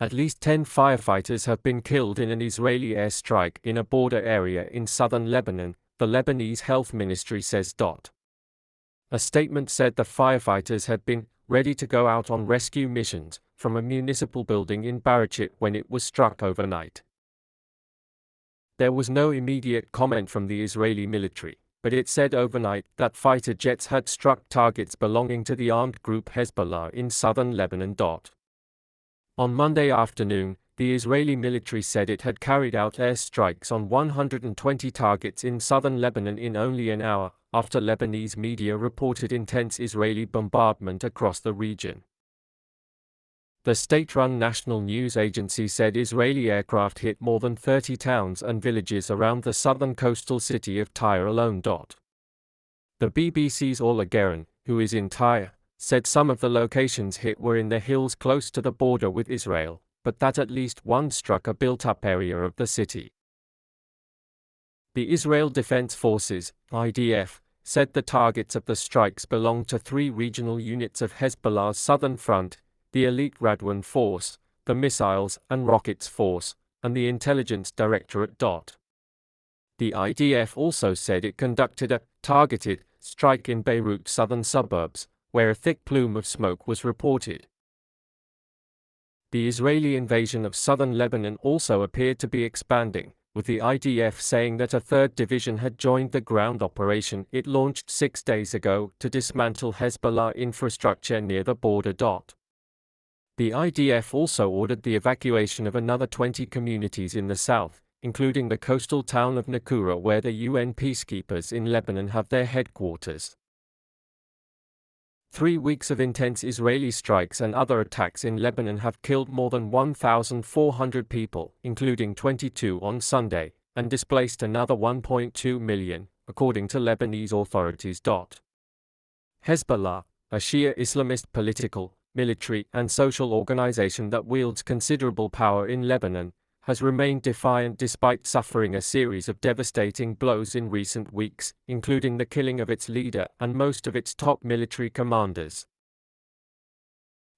At least 10 firefighters have been killed in an Israeli airstrike in a border area in southern Lebanon, the Lebanese health ministry says. A statement said the firefighters had been ready to go out on rescue missions from a municipal building in Barachit when it was struck overnight. There was no immediate comment from the Israeli military, but it said overnight that fighter jets had struck targets belonging to the armed group Hezbollah in southern Lebanon. On Monday afternoon, the Israeli military said it had carried out airstrikes on 120 targets in southern Lebanon in only an hour, after Lebanese media reported intense Israeli bombardment across the region. The state-run national news agency said Israeli aircraft hit more than 30 towns and villages around the southern coastal city of Tyre alone. The BBC's Ola Guerin, who is in Tyre, said some of the locations hit were in the hills close to the border with Israel, but that at least one struck a built-up area of the city. The Israel Defense Forces, IDF, said the targets of the strikes belonged to 3 regional units of Hezbollah's southern front: the Elite Radwan Force, the Missiles and Rockets Force, and the Intelligence Directorate. The IDF also said it conducted a targeted strike in Beirut's southern suburbs, where a thick plume of smoke was reported. The Israeli invasion of southern Lebanon also appeared to be expanding, with the IDF saying that a 3rd division had joined the ground operation it launched 6 days ago to dismantle Hezbollah infrastructure near the border. The IDF also ordered the evacuation of another 20 communities in the south, including the coastal town of Nakura, where the UN peacekeepers in Lebanon have their headquarters. 3 weeks of intense Israeli strikes and other attacks in Lebanon have killed more than 1,400 people, including 22 on Sunday, and displaced another 1.2 million, according to Lebanese authorities. Hezbollah, a Shia Islamist political, military and social organization that wields considerable power in Lebanon, has remained defiant despite suffering a series of devastating blows in recent weeks, including the killing of its leader and most of its top military commanders.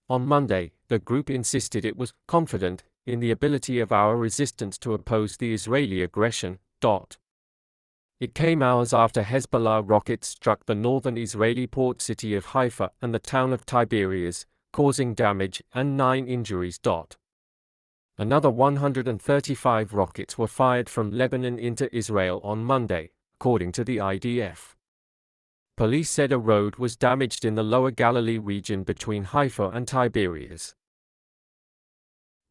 On Monday, the group insisted it was confident in the ability of our resistance to oppose the Israeli aggression. It came hours after Hezbollah rockets struck the northern Israeli port city of Haifa and the town of Tiberias, causing damage and 9 injuries. Another 135 rockets were fired from Lebanon into Israel on Monday, according to the IDF. Police said a road was damaged in the Lower Galilee region between Haifa and Tiberias.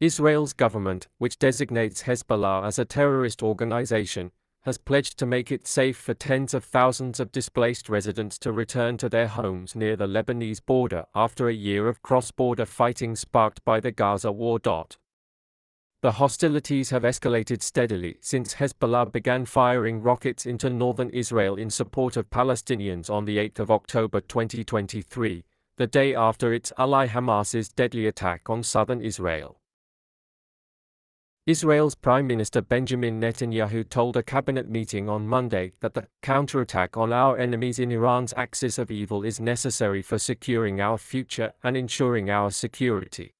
Israel's government, which designates Hezbollah as a terrorist organization, has pledged to make it safe for tens of thousands of displaced residents to return to their homes near the Lebanese border after a year of cross-border fighting sparked by the Gaza war. The hostilities have escalated steadily since Hezbollah began firing rockets into northern Israel in support of Palestinians on the 8th of October 2023, the day after its ally Hamas's deadly attack on southern Israel. Israel's Prime Minister Benjamin Netanyahu told a cabinet meeting on Monday that the counterattack on our enemies in Iran's axis of evil is necessary for securing our future and ensuring our security.